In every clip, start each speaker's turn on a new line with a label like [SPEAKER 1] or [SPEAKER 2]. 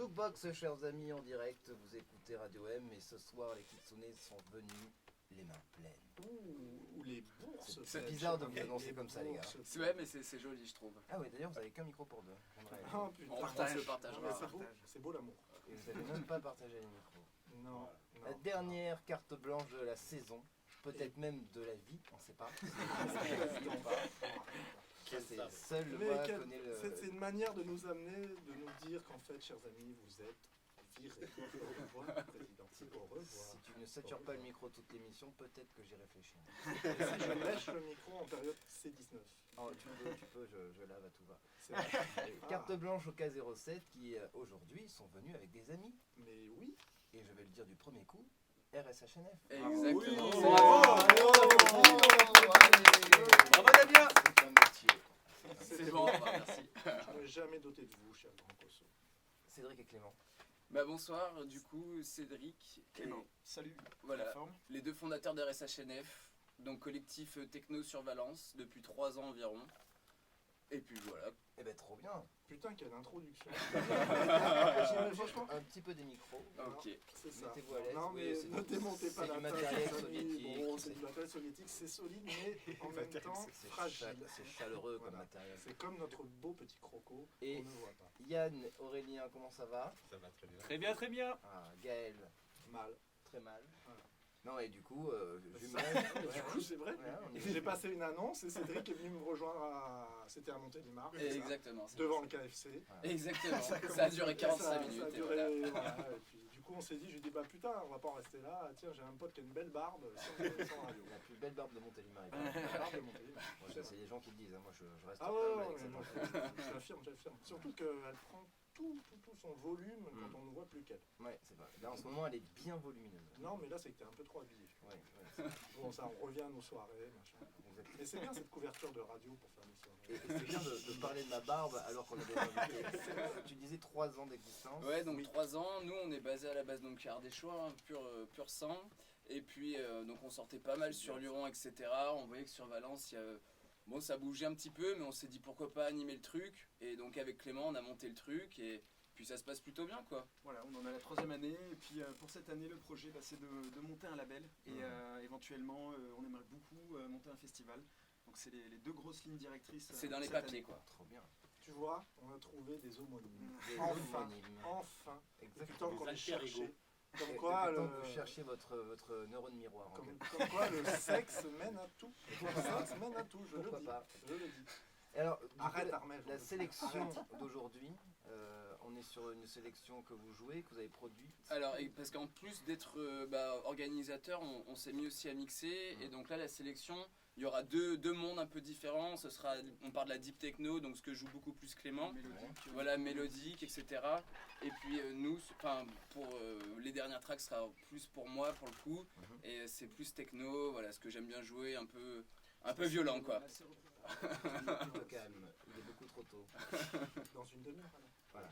[SPEAKER 1] Jukebox, chers amis, en direct, vous écoutez Radio M et ce soir les Kitsune sont venus les mains pleines.
[SPEAKER 2] Ou les bourses.
[SPEAKER 1] C'est bizarre de vous annoncer comme ça, les gars.
[SPEAKER 3] Ouais, mais c'est joli, je trouve.
[SPEAKER 1] Ah oui, d'ailleurs, vous avez qu'un micro pour deux.
[SPEAKER 2] Oh, putain.
[SPEAKER 3] On partage le partage.
[SPEAKER 2] C'est beau l'amour.
[SPEAKER 1] Et vous n'avez même pas partagé les micros.
[SPEAKER 2] Non.
[SPEAKER 1] La dernière carte blanche de la saison, peut-être même de la vie, on ne sait pas. C'est seul le moi connaît le...
[SPEAKER 2] C'est une manière de nous amener, de nous dire qu'en fait, chers amis, vous êtes virés. Au revoir, président. Au revoir.
[SPEAKER 1] Si tu ne satures pas le micro toute l'émission, peut-être que j'y réfléchis.
[SPEAKER 2] Si je lèche le micro en période C19.
[SPEAKER 1] Oh, tu peux, je lave à tout va. Carte blanche au K07 qui aujourd'hui sont venus avec des amis.
[SPEAKER 2] Mais oui.
[SPEAKER 1] Et je vais le dire du premier coup, RSHNF.
[SPEAKER 3] Exactement.
[SPEAKER 1] Bravo Damien. C'est un métier.
[SPEAKER 3] C'est bon, merci.
[SPEAKER 2] Je n'ai jamais doté de vous, cher Grand Cosso.
[SPEAKER 1] Cédric et Clément.
[SPEAKER 3] Bah bonsoir, du coup Cédric,
[SPEAKER 4] Clément. Salut.
[SPEAKER 3] Voilà, les deux fondateurs d'RSHNF, donc collectif techno sur Valence depuis 3 ans environ. Et puis voilà.
[SPEAKER 1] Eh ben trop bien.
[SPEAKER 2] Putain, quelle introduction.
[SPEAKER 1] Franchement, un petit peu des micros.
[SPEAKER 3] Ok.
[SPEAKER 2] C'est ça.
[SPEAKER 1] Mettez-vous à l'aise.
[SPEAKER 2] Non, mais ne démontez pas la
[SPEAKER 1] du matériel
[SPEAKER 2] table,
[SPEAKER 1] soviétique.
[SPEAKER 2] Bon, c'est du matériel soviétique, c'est solide, mais en même temps fragile.
[SPEAKER 1] C'est chaleureux comme
[SPEAKER 2] Voilà.
[SPEAKER 1] matériel.
[SPEAKER 2] C'est comme notre beau petit croco
[SPEAKER 1] Et
[SPEAKER 2] qu'on ne voit pas.
[SPEAKER 1] Yann, Aurélien, comment ça va?
[SPEAKER 5] Ça va très bien.
[SPEAKER 4] Très bien, très bien.
[SPEAKER 1] Ah, Gaël,
[SPEAKER 2] Mal.
[SPEAKER 1] très mal.
[SPEAKER 2] Voilà.
[SPEAKER 1] Non, et du coup, jumelage.
[SPEAKER 2] Du coup, c'est vrai.
[SPEAKER 1] Ouais, on est-
[SPEAKER 2] J'ai passé une annonce et Cédric est venu me rejoindre c'était à Montélimar. c'est ça,
[SPEAKER 3] Exactement. c'est
[SPEAKER 2] devant
[SPEAKER 3] ça.
[SPEAKER 2] le KFC.
[SPEAKER 3] Exactement.
[SPEAKER 2] Ça
[SPEAKER 3] Ça a duré 45
[SPEAKER 2] ça
[SPEAKER 3] minutes.
[SPEAKER 2] a
[SPEAKER 3] et
[SPEAKER 2] duré,
[SPEAKER 3] voilà.
[SPEAKER 2] voilà. Et puis, du coup, on s'est dit, je lui ai dit, bah putain, on va pas en rester là. Tiens, j'ai un pote qui a une belle barbe. Si on fait ça en radio.
[SPEAKER 1] La plus belle barbe de Montélimar.
[SPEAKER 2] La barbe de Montélimar.
[SPEAKER 1] Moi, c'est des gens qui le disent, hein. Moi je reste
[SPEAKER 2] Ah
[SPEAKER 1] humble
[SPEAKER 2] ouais,
[SPEAKER 1] avec
[SPEAKER 2] ouais,
[SPEAKER 1] cette
[SPEAKER 2] non,
[SPEAKER 1] entrée.
[SPEAKER 2] j'affirme. Surtout qu'elle prend tout son volume quand on ne voit plus qu'elle.
[SPEAKER 1] Ouais, c'est vrai. Là en ce moment, elle est bien volumineuse.
[SPEAKER 2] Non, mais là, c'est que t'es un peu trop habillé.
[SPEAKER 1] Ouais, ouais,
[SPEAKER 2] Bon, ça, on revient à nos soirées, machin.
[SPEAKER 1] exactement.
[SPEAKER 2] Mais c'est bien cette couverture de radio pour faire des soirées.
[SPEAKER 1] Et c'est bien de parler de ma barbe alors qu'on a des invités. Tu disais 3 ans d'existence.
[SPEAKER 3] Ouais, donc 3 ans. Nous, on est basé à la base donc ardéchois, hein, pur sang. Et puis, donc on sortait pas mal sur Lyon, etc. On voyait que sur Valence, il y a... Bon, ça bougeait un petit peu, mais on s'est dit pourquoi pas animer le truc. Et donc avec Clément, on a monté le truc et puis ça se passe plutôt bien, quoi.
[SPEAKER 4] Voilà, on en a la 3e année. Et puis pour cette année, le projet, c'est de monter un label. Et éventuellement, on aimerait beaucoup monter un festival. Donc c'est les 2 grosses lignes directrices.
[SPEAKER 3] C'est dans les
[SPEAKER 4] cette
[SPEAKER 3] papiers,
[SPEAKER 4] année.
[SPEAKER 3] quoi.
[SPEAKER 1] Trop bien.
[SPEAKER 2] Tu vois, on a trouvé des homonymes.
[SPEAKER 1] Des
[SPEAKER 2] Enfin,
[SPEAKER 1] homonymes.
[SPEAKER 2] enfin.
[SPEAKER 1] Exactement.
[SPEAKER 2] Depuis le temps qu'on les
[SPEAKER 5] alter
[SPEAKER 2] cherchait.
[SPEAKER 5] ego.
[SPEAKER 2] Comme
[SPEAKER 1] Et
[SPEAKER 2] quoi,
[SPEAKER 1] depuis le temps que vous cherchez votre neurone miroir. en fait.
[SPEAKER 2] comme quoi le sexe mène à tout. Le sexe mène à tout, je le
[SPEAKER 1] Pourquoi
[SPEAKER 2] dis.
[SPEAKER 1] pas.
[SPEAKER 2] Je le dis.
[SPEAKER 1] Et alors, du coup,
[SPEAKER 2] Arrête, Armel.
[SPEAKER 1] la sélection d'aujourd'hui, on est sur une sélection que vous jouez, que vous avez produite.
[SPEAKER 3] Alors, et parce qu'en plus d'être organisateur, on s'est mis aussi à mixer. Et donc là, la sélection, il y aura deux mondes un peu différents. On parle de la deep techno, donc ce que joue beaucoup plus Clément.
[SPEAKER 4] Mélodique.
[SPEAKER 3] Voilà, mélodique, etc. Et puis nous, pour les dernières tracks, ce sera plus pour moi, pour le coup. Et c'est plus techno, voilà, ce que j'aime bien jouer, un peu violent, quoi.
[SPEAKER 1] Plutôt calme, il est beaucoup trop tôt.
[SPEAKER 2] Dans une demi-heure.
[SPEAKER 1] Voilà.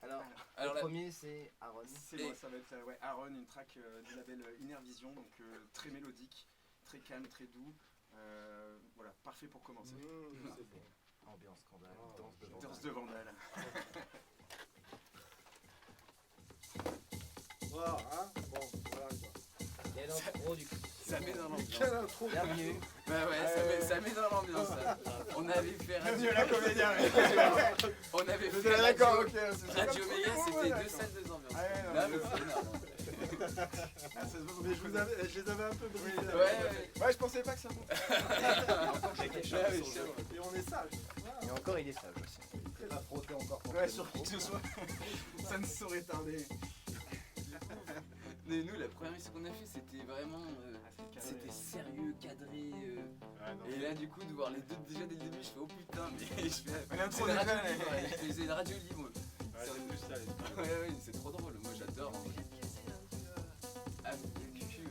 [SPEAKER 1] Alors
[SPEAKER 3] Alors
[SPEAKER 1] le
[SPEAKER 3] là,
[SPEAKER 1] premier c'est Aaron.
[SPEAKER 4] C'est moi, ça va être Aaron, une track du label Inner Vision, donc très mélodique, très calme, très doux. Voilà, parfait pour commencer.
[SPEAKER 2] C'est bon.
[SPEAKER 1] Ambiance scandale,
[SPEAKER 2] Oh,
[SPEAKER 1] danse de
[SPEAKER 4] Danse
[SPEAKER 1] vandale.
[SPEAKER 4] de Vandale.
[SPEAKER 2] Voilà, hein. Bon, voilà.
[SPEAKER 1] Quelle intro du coup.
[SPEAKER 3] ça met dans l'ambiance.
[SPEAKER 2] Quelle intro.
[SPEAKER 1] Bienvenue.
[SPEAKER 3] Bah ouais, ça met dans l'ambiance. Ça. On avait fait Radio,
[SPEAKER 4] la comédien.
[SPEAKER 3] on avait fait
[SPEAKER 4] D'accord,
[SPEAKER 3] Radio,
[SPEAKER 4] ok.
[SPEAKER 3] Radio Méga, c'était 2 salles, 2 ambiances. Là, mais c'est énorme.
[SPEAKER 2] Mais je les avais un peu brisés.
[SPEAKER 3] Ouais,
[SPEAKER 4] je pensais pas que ça monte.
[SPEAKER 1] Encore j'ai quelque chose
[SPEAKER 3] Ouais,
[SPEAKER 1] sur le jeu.
[SPEAKER 2] Et on est sage.
[SPEAKER 1] Et encore il est sage aussi. Il va frotter encore contre
[SPEAKER 4] Ouais,
[SPEAKER 1] le
[SPEAKER 4] sur
[SPEAKER 1] micro.
[SPEAKER 4] qui que ce soit. Ça ne saurait tarder.
[SPEAKER 3] mais nous, la première mission qu'on a fait, c'était vraiment. C'était sérieux, cadré. Et là, du coup, de voir les deux déjà dès le début, je fais oh putain, mais je fais.
[SPEAKER 4] Mais l'intro
[SPEAKER 3] c'est une
[SPEAKER 4] déjà,
[SPEAKER 3] radio
[SPEAKER 4] elle-
[SPEAKER 3] libre, ouais. Je faisais une radio libre.
[SPEAKER 5] C'est plus ça, les
[SPEAKER 3] Ouais, c'est trop drôle, moi j'adore. Ah, le cucu, ouais.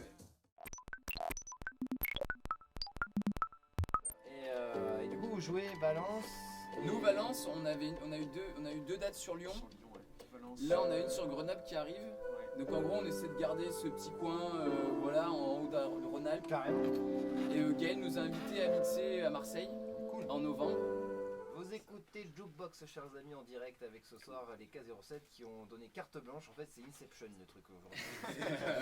[SPEAKER 1] Et du coup vous jouez Valence. et-
[SPEAKER 3] Nous, Valence, on a eu 2 dates sur Lyon. Là, on a une sur Grenoble qui arrive. Donc en gros, on essaie de garder ce petit coin voilà, en haut de Rhône-Alpes.
[SPEAKER 1] Carrément.
[SPEAKER 3] Et Gaël nous a invités à mixer à Marseille en novembre.
[SPEAKER 1] Vous écoutez Jukebox Fox, chers amis, en direct avec ce soir les K07 qui ont donné carte blanche. En fait, c'est Inception le truc aujourd'hui.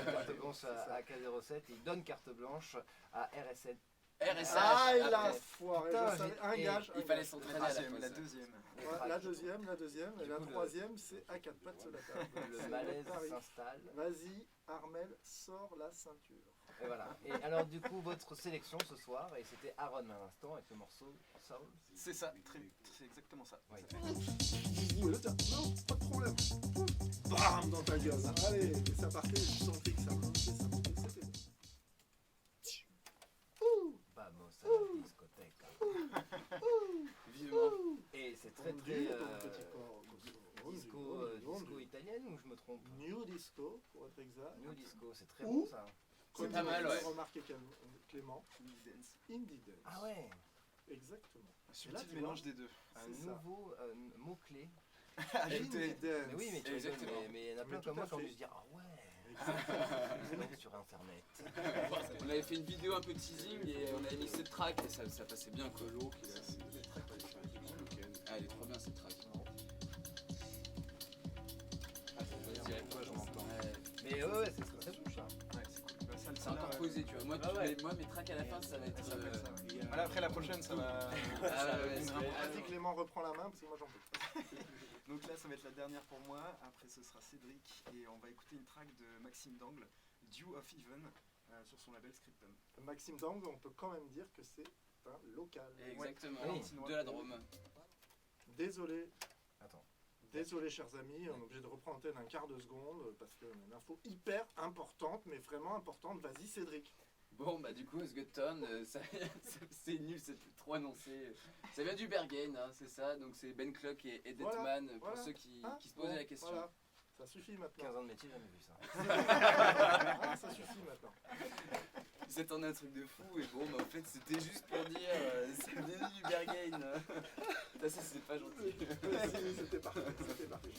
[SPEAKER 1] Carte blanche à K07 et ils donnent carte blanche à RSN.
[SPEAKER 3] RSH.
[SPEAKER 2] Ah, il a
[SPEAKER 3] après.
[SPEAKER 2] foiré,
[SPEAKER 1] Putain,
[SPEAKER 2] je savais, un
[SPEAKER 1] et
[SPEAKER 2] gage.
[SPEAKER 3] Il
[SPEAKER 2] un
[SPEAKER 3] fallait
[SPEAKER 2] gage.
[SPEAKER 3] s'entraîner à la
[SPEAKER 4] La
[SPEAKER 3] pause.
[SPEAKER 4] deuxième.
[SPEAKER 2] Ouais, la deuxième, et
[SPEAKER 1] Du
[SPEAKER 2] la
[SPEAKER 1] coup, le-
[SPEAKER 2] troisième, c'est à quatre pattes sur la table.
[SPEAKER 1] Le
[SPEAKER 2] C'est
[SPEAKER 1] malaise
[SPEAKER 2] Paris.
[SPEAKER 1] s'installe.
[SPEAKER 2] Vas-y, Armel, sors la ceinture.
[SPEAKER 1] Et voilà. Et alors du coup, votre sélection ce soir, et c'était Aaron à l'instant avec le morceau Soul.
[SPEAKER 4] C'est ça, c'est exactement ça.
[SPEAKER 1] Oui.
[SPEAKER 2] Ouh, là, tiens, non, pas de problème. Bam dans ta gueule. Allez, et ça partait, je sentais que ça montait, c'était bon.
[SPEAKER 1] Vamos à la discothèque.
[SPEAKER 3] Vivement.
[SPEAKER 1] Et c'est très
[SPEAKER 2] Tendu,
[SPEAKER 1] très
[SPEAKER 2] ton petit corps.
[SPEAKER 1] disco italienne ou je me trompe?
[SPEAKER 2] New disco, pour être exact.
[SPEAKER 1] New disco, c'est très
[SPEAKER 2] Ou-
[SPEAKER 1] bon ça.
[SPEAKER 3] C'est pas mal, ouais.
[SPEAKER 2] Remarquez Clément,
[SPEAKER 4] Indie dance.
[SPEAKER 2] indie dance.
[SPEAKER 1] Ah ouais.
[SPEAKER 2] Exactement.
[SPEAKER 4] Un
[SPEAKER 2] là,
[SPEAKER 4] subtil
[SPEAKER 2] tu
[SPEAKER 4] mélange
[SPEAKER 2] vois,
[SPEAKER 4] des deux.
[SPEAKER 1] Un
[SPEAKER 2] C'est ça.
[SPEAKER 1] nouveau mot-clé.
[SPEAKER 2] Indie dance.
[SPEAKER 1] Mais oui, mais tu rigoles,
[SPEAKER 3] Exactement.
[SPEAKER 1] mais il y en a plein
[SPEAKER 2] Mais
[SPEAKER 1] comme
[SPEAKER 2] tout à
[SPEAKER 1] moi qui ont
[SPEAKER 2] fait.
[SPEAKER 1] dû se dire ah ouais.
[SPEAKER 2] Exactement.
[SPEAKER 1] Donc sur internet.
[SPEAKER 3] On avait fait une vidéo un peu teasing et on avait mis cette track et ça passait bien quoi.
[SPEAKER 5] L'eau qui est assez week-end.
[SPEAKER 3] Ah, elle est trop bien cette track.
[SPEAKER 1] Pourquoi j'en entends.
[SPEAKER 3] Ouais.
[SPEAKER 1] Mais ouais, c'est très bon ça.
[SPEAKER 4] Ouais, c'est cool. Bah, ça,
[SPEAKER 3] C'est encore posé, tu vois. Moi,
[SPEAKER 1] Ah ouais.
[SPEAKER 3] moi mes tracks à la fin, ça va être.
[SPEAKER 4] Ça s'appelle ça. Voilà, après la prochaine, ça va.
[SPEAKER 3] Ah ouais, c'est
[SPEAKER 4] vraiment-
[SPEAKER 2] Vas-y Clément, reprends la main parce que moi j'en peux.
[SPEAKER 4] Donc là, ça va être la dernière pour moi. Après, ce sera Cédric et on va écouter une track de Maxime Dangle, Dew of Even, sur son label Scriptum.
[SPEAKER 2] Maxime Dang, on peut quand même dire que c'est un local.
[SPEAKER 3] Exactement.
[SPEAKER 1] Oui.
[SPEAKER 3] De la Drôme.
[SPEAKER 2] Désolé.
[SPEAKER 1] Attends.
[SPEAKER 2] Désolé chers amis, on est obligé de reprendre l'antenne un quart de seconde parce qu'on a une info hyper importante, mais vraiment importante. Vas-y Cédric.
[SPEAKER 3] Bon, bah du coup, Osgutton, c'est nul, c'est trop annoncé. Ça vient du Bergen, hein, c'est ça. Donc c'est Ben Clock et Deadman pour
[SPEAKER 2] voilà.
[SPEAKER 3] ceux qui
[SPEAKER 2] Hein
[SPEAKER 3] se posaient
[SPEAKER 2] Bon,
[SPEAKER 3] la question.
[SPEAKER 2] Voilà. Ça suffit
[SPEAKER 1] 15
[SPEAKER 2] maintenant.
[SPEAKER 1] ans de métier, j'ai jamais vu ça.
[SPEAKER 2] Ah, ça suffit maintenant.
[SPEAKER 3] Vous attendez un truc de fou et bon, bah en fait, c'était juste pour dire, ça vient du Bergen. Ça, c'est pas gentil.
[SPEAKER 2] Vas-y, c'était parfait. C'était parfait.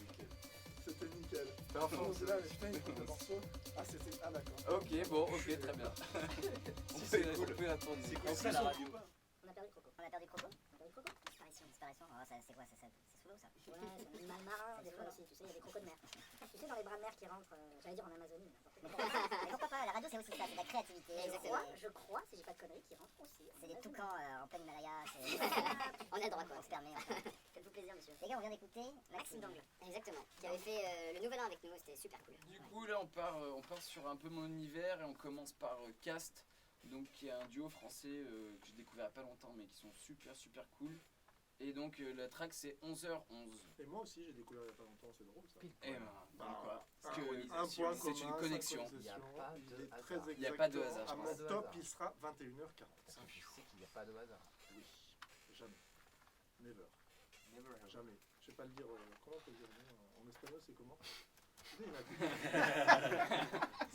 [SPEAKER 2] C'était nickel.
[SPEAKER 3] Enfin,
[SPEAKER 2] C'est là, mais putain, il écoute le morceau. Ah, c'était. Ah, d'accord.
[SPEAKER 3] Ok, bon, ok, très bien. On peut attendre.
[SPEAKER 5] C'est quoi ça la radio?
[SPEAKER 6] On a perdu Croco. On a perdu Croco. On a perdu Croco. Disparition. Disparition. Oh, c'est quoi? C'est sous l'eau ça? Ouais, c'est un animal marin des fois aussi. Tu sais, il y a des crocos de mer. Tu sais, dans les bras de mer qui rentrent, j'allais dire en Amazonie, mais n'importe quoi. Mais pourquoi pas? La radio c'est aussi ça, c'est de la créativité. Je crois, si j'ai pas de conneries, qui rentrent aussi. C'est des toucans en plein Himalaya. On a le droit quoi, on se permet. Faites-vous plaisir, monsieur. Les gars, on vient d'écouter Maxime Dangle. Exactement. Qui avait fait le nouvel an avec nous, c'était super cool.
[SPEAKER 3] Du coup, là, on part sur un peu mon univers et on commence par Cast, donc qui est un duo français que j'ai découvert il n'y a pas longtemps, mais qui sont super cool. Et donc la track c'est 11h11.
[SPEAKER 2] Et moi aussi, j'ai découvert il n'y a pas longtemps, c'est drôle ça.
[SPEAKER 3] Et ben, comme quoi,
[SPEAKER 2] Un
[SPEAKER 3] synchronisation,
[SPEAKER 2] point
[SPEAKER 3] c'est
[SPEAKER 2] commun,
[SPEAKER 3] une connexion.
[SPEAKER 2] synchronisation.
[SPEAKER 1] Il y a pas de
[SPEAKER 2] Il est
[SPEAKER 1] hasard.
[SPEAKER 2] très
[SPEAKER 3] Il y a pas de
[SPEAKER 2] exactement.
[SPEAKER 3] hasard, je
[SPEAKER 2] À
[SPEAKER 3] pense.
[SPEAKER 2] mon
[SPEAKER 1] Pas de
[SPEAKER 2] top,
[SPEAKER 1] hasard.
[SPEAKER 2] il sera 21h40.
[SPEAKER 1] Tu sais qu'il n'y a pas de hasard.
[SPEAKER 2] Oui, jamais. Never. Jamais. Je sais pas le dire. Comment on peut le dire en espagnol, c'est comment?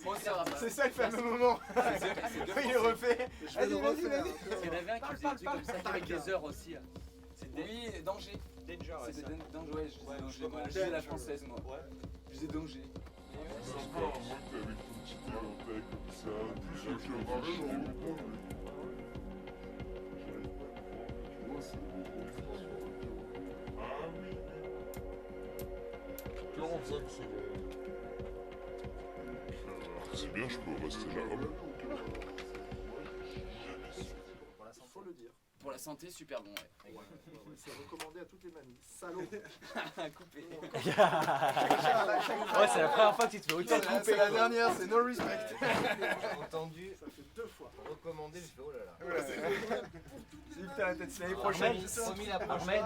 [SPEAKER 3] Bon, ça va pas.
[SPEAKER 2] C'est ça le fameux moment. Il est refait.
[SPEAKER 3] Ah,
[SPEAKER 2] Vas-y, vas-y, vas-y.
[SPEAKER 5] Il y en avait un qui faisait des trucs comme ça avec des heures aussi. Hein. C'est
[SPEAKER 3] Oui, danger.
[SPEAKER 5] Danger, ouais,
[SPEAKER 3] C'est
[SPEAKER 5] ça.
[SPEAKER 3] danger, ouais, je disais
[SPEAKER 5] Ouais,
[SPEAKER 3] danger.
[SPEAKER 5] je
[SPEAKER 3] Moi,
[SPEAKER 5] sais
[SPEAKER 3] je
[SPEAKER 5] pas.
[SPEAKER 3] disais la française, moi.
[SPEAKER 5] Ouais.
[SPEAKER 3] Je disais danger.
[SPEAKER 7] Sympa, moi t'es avec ton petit éventail comme ça, déjà que réfléchis. Tu vois, c'est Ah oui. 45 secondes. C'est bien, je peux rester là.
[SPEAKER 1] Pour la
[SPEAKER 2] Il
[SPEAKER 1] santé.
[SPEAKER 2] faut le dire.
[SPEAKER 3] Pour la santé, super bon, ouais.
[SPEAKER 2] C'est recommandé à toutes les mamies. Salaud.
[SPEAKER 3] Coupé.
[SPEAKER 5] Ouais, c'est la première fois que tu te fais autant couper.
[SPEAKER 2] C'est la dernière, c'est no respect.
[SPEAKER 1] J'ai entendu
[SPEAKER 2] Ça fait 2 fois.
[SPEAKER 1] recommander, je fais oh là là.
[SPEAKER 2] Putain, peut-être c'est l'année
[SPEAKER 1] Promis,
[SPEAKER 2] prochaine.
[SPEAKER 1] promis la prochaine.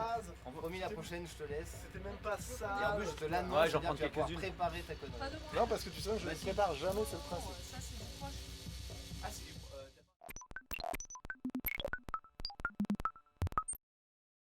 [SPEAKER 1] Promis la prochaine, je te laisse.
[SPEAKER 2] C'était même pas ça.
[SPEAKER 1] Et en plus, je te l'annonce,
[SPEAKER 5] Ouais, j'en
[SPEAKER 1] c'est-à-dire
[SPEAKER 5] prends
[SPEAKER 1] que tu vas pouvoir
[SPEAKER 5] quelques-unes.
[SPEAKER 1] préparer ta connerie.
[SPEAKER 2] Non, parce que tu sais, je ne prépare jamais, c'est le principe.
[SPEAKER 3] Ah, c'est du